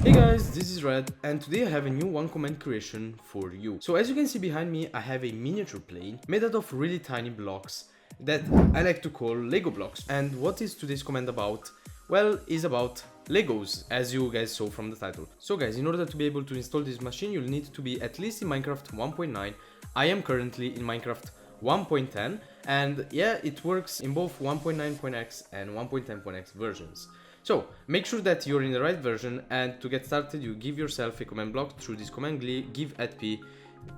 Hey guys, this is Red, and today I have a new one command creation for you. So as you can see behind me, I have a miniature plane made out of really tiny blocks that I like to call Lego blocks. And what is today's command about? Well, is about Legos, as you guys saw from the title. So guys, in order to be able to install this machine, you'll need to be at least in Minecraft 1.9. I am currently in Minecraft 1.10, and yeah, it works in both 1.9.x and 1.10.x versions. So make sure that you're in the right version, and to get started you give yourself a command block through this command give @p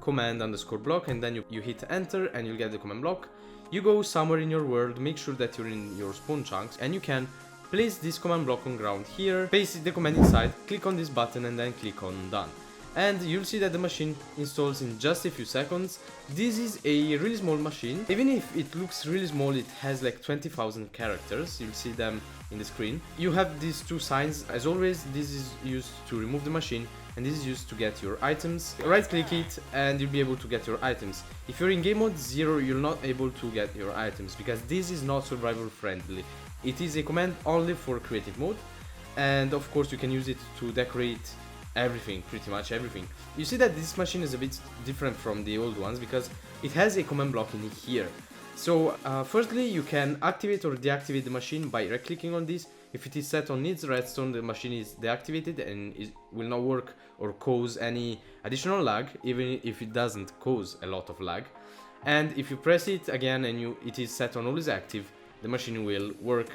command underscore block, and then you hit enter and you'll get the command block. You go somewhere in your world, make sure that you're in your spawn chunks, and you can place this command block on ground here, paste the command inside, click on this button and then click on done. And you'll see that the machine installs in just a few seconds. This is a really small machine. Even if it looks really small, it has like 20,000 characters. You'll see them in the screen. You have these two signs. As always, this is used to remove the machine, and this is used to get your items. Right click it and you'll be able to get your items. If you're in game mode 0, you're not able to get your items because this is not survival friendly. It is a command only for creative mode, and of course you can use it to decorate everything, pretty much everything. You see that this machine is a bit different from the old ones because it has a command block in here. So firstly, you can activate or deactivate the machine by right clicking on this. If it is set on needs redstone, the machine is deactivated and it will not work or cause any additional lag, even if it doesn't cause a lot of lag. And if you press it again and it is set on always active, the machine will work.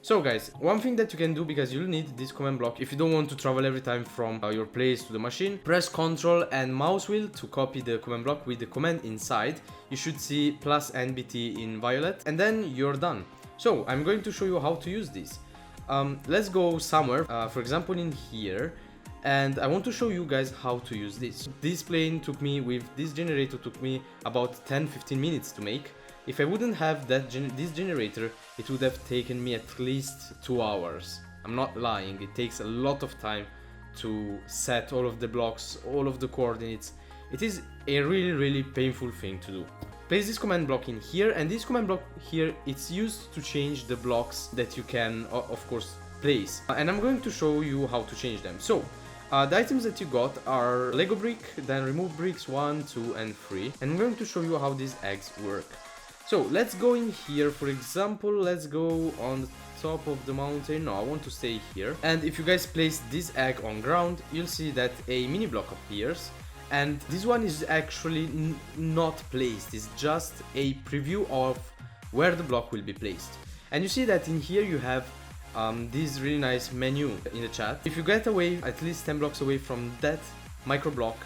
So guys, one thing that you can do, because you'll need this command block if you don't want to travel every time from your place to the machine, press Ctrl and mouse wheel to copy the command block with the command inside. You should see +NBT in violet, and then you're done. So I'm going to show you how to use this. Let's go somewhere, for example in here, and I want to show you guys how to use this. This plane took me, with this generator, took me about 10-15 minutes to make. If I wouldn't have this generator, it would have taken me at least 2 hours. I'm not lying, it takes a lot of time to set all of the blocks, all of the coordinates. It is a really painful thing to do. Place this command block in here, and this command block here, it's used to change the blocks that you can, of course, place. And I'm going to show you how to change them. So, the items that you got are Lego brick, then remove bricks 1, 2 and 3. And I'm going to show you how these eggs work. So let's go in here, for example, let's go on the top of the mountain. No, I want to stay here. And if you guys place this egg on ground, you'll see that a mini block appears. And this one is actually not placed, it's just a preview of where the block will be placed. And you see that in here you have this really nice menu in the chat. If you get away, at least 10 blocks away from that micro block,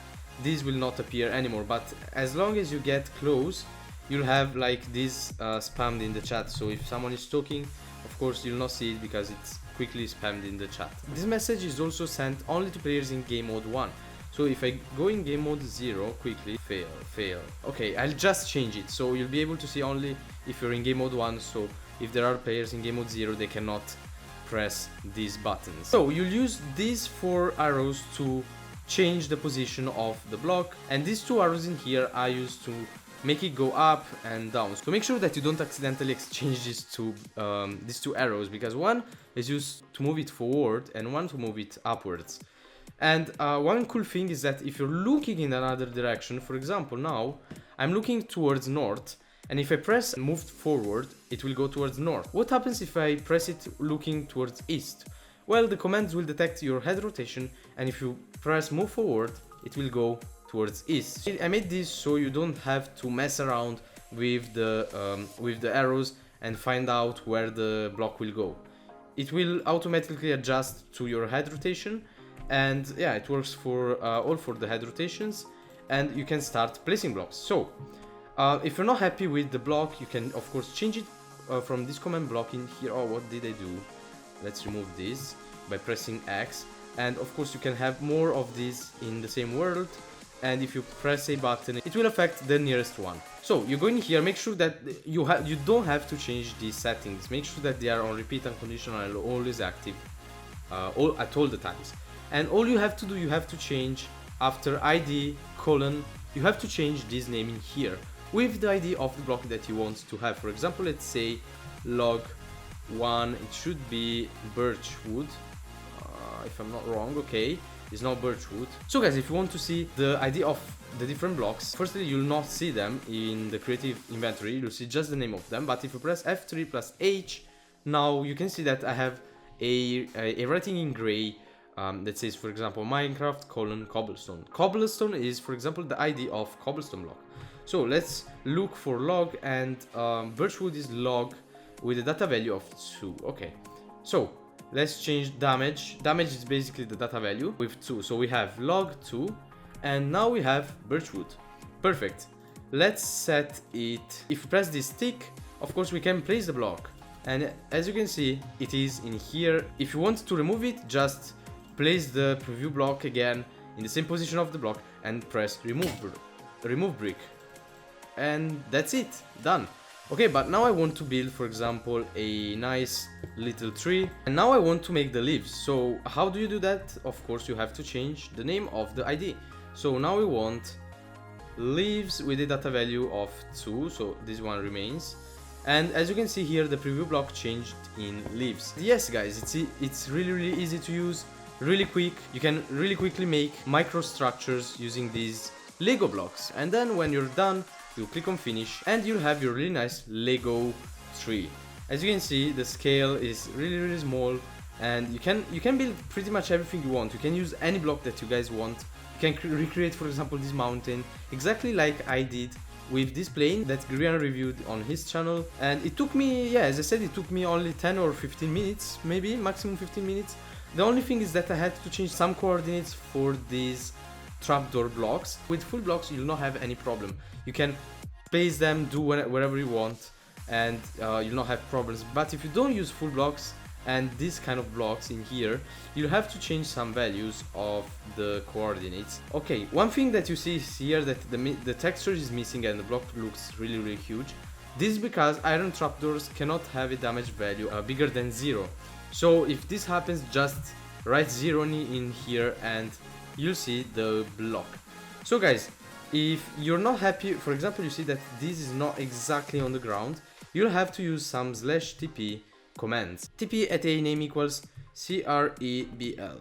this will not appear anymore. But as long as you get close, you'll have like this spammed in the chat. So if someone is talking, of course you'll not see it because it's quickly spammed in the chat. This message is also sent only to players in game mode 1. So if I go in game mode 0 quickly, fail. Okay, I'll just change it, so you'll be able to see only if you're in game mode 1. So if there are players in game mode 0, they cannot press these buttons. So you'll use these 4 arrows to change the position of the block, and these 2 arrows in here I use to make it go up and down. So make sure that you don't accidentally exchange these two arrows, because one is used to move it forward and one to move it upwards. And one cool thing is that if you're looking in another direction, for example now I'm looking towards north, and if I press move forward, it will go towards north. What happens if I press it looking towards east? Well, the commands will detect your head rotation, and if you press move forward, it will go towards east. I made this so you don't have to mess around with the arrows and find out where the block will go. It will automatically adjust to your head rotation, and yeah, it works for all for the head rotations, and you can start placing blocks. So if you're not happy with the block, you can of course change it from this command block in here. Oh, what did I do? Let's remove this by pressing X, and of course you can have more of these in the same world. And if you press a button, it will affect the nearest one. So you go in here, make sure that you don't have to change these settings. Make sure that they are on repeat unconditional and always active at all the times. And all you have to do, you have to change after ID : you have to change this name in here with the ID of the block that you want to have. For example, let's say log 1, it should be birch wood. if I'm not wrong. Okay, it's not birchwood. So guys, if you want to see the ID of the different blocks, firstly you'll not see them in the creative inventory, you'll see just the name of them. But if you press F3 plus H, now you can see that I have a writing in gray that says, for example, Minecraft cobblestone. Cobblestone is, for example, the ID of cobblestone block. So let's look for log, and birchwood is log with a data value of 2. Okay, so let's change damage. Damage is basically the data value with 2. So we have log 2, and now we have birchwood. Perfect. Let's set it. If we press this tick, of course we can place the block, and as you can see, it is in here. If you want to remove it, just place the preview block again in the same position of the block and press remove brick, and that's it, done. Okay, but now I want to build, for example, a nice little tree, and now I want to make the leaves. So how do you do that? Of course you have to change the name of the ID. So now we want leaves with a data value of 2, so this one remains. And as you can see here, the preview block changed in leaves. Yes guys, it's really easy to use, really quick. You can really quickly make microstructures using these Lego blocks, and then when you're done, you click on finish and you'll have your really nice Lego tree. As you can see, the scale is really small, and you can build pretty much everything you want. You can use any block that you guys want. You can recreate, for example, this mountain exactly like I did with this plane that Grian reviewed on his channel, and it took me, yeah, as I said, it took me only 10 or 15 minutes, maybe maximum 15 minutes. The only thing is that I had to change some coordinates for these trapdoor blocks. With full blocks you'll not have any problem. You can place them, do wherever you want, and you'll not have problems. But if you don't use full blocks and these kind of blocks in here, you'll have to change some values of the coordinates. Okay, one thing that you see here, that the texture is missing and the block looks really huge. This is because iron trapdoors cannot have a damage value bigger than 0. So if this happens, just write 0 in here and you'll see the block. So guys, if you're not happy, for example, you see that this is not exactly on the ground, you'll have to use some /tp commands. TP at a name equals CREBL.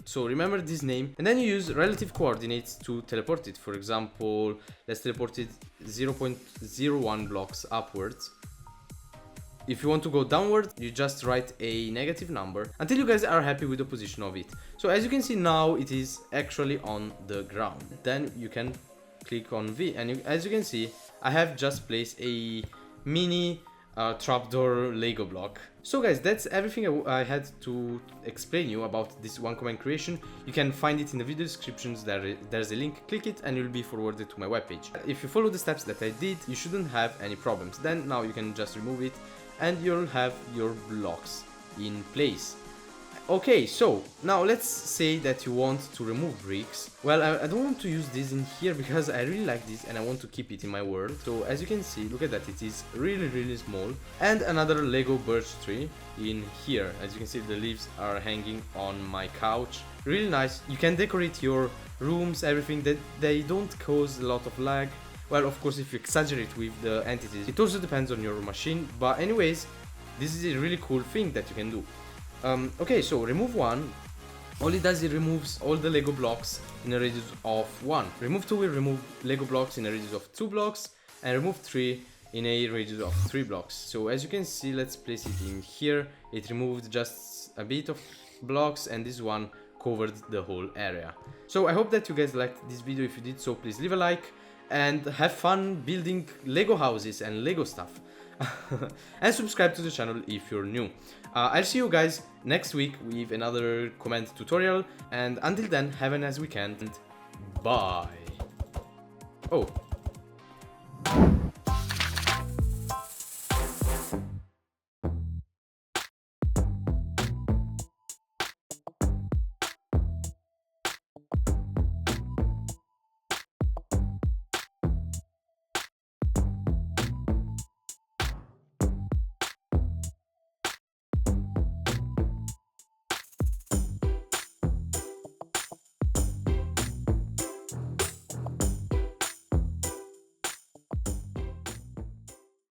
So remember this name, and then you use relative coordinates to teleport it. For example, let's teleport it 0.01 blocks upwards. If you want to go downward, you just write a negative number until you guys are happy with the position of it. So as you can see now, it is actually on the ground. Then you can click on V, and as you can see, I have just placed a mini trapdoor Lego block. So guys, that's everything I had to explain you about this one comment creation. You can find it in the video descriptions. There's a link, click it and you'll be forwarded to my webpage. If you follow the steps that I did, you shouldn't have any problems. Then now you can just remove it and you'll have your blocks in place. Okay, so now let's say that you want to remove bricks. Well, I don't want to use this in here because I really like this and I want to keep it in my world. So as you can see, look at that, it is really small. And another Lego birch tree in here. As you can see, the leaves are hanging on my couch. Really nice. You can decorate your rooms, everything, that they don't cause a lot of lag. Well, of course, if you exaggerate with the entities, it also depends on your machine. But anyways, this is a really cool thing that you can do. Okay, so remove 1. All it does, it removes all the Lego blocks in a radius of 1. Remove 2 will remove Lego blocks in a radius of 2 blocks. And remove 3 in a radius of 3 blocks. So as you can see, let's place it in here. It removed just a bit of blocks, and this one covered the whole area. So I hope that you guys liked this video. If you did so, please leave a like and have fun building Lego houses and Lego stuff. And subscribe to the channel if you're new. I'll see you guys next week with another comment tutorial, and until then, have a nice weekend and bye. Oh.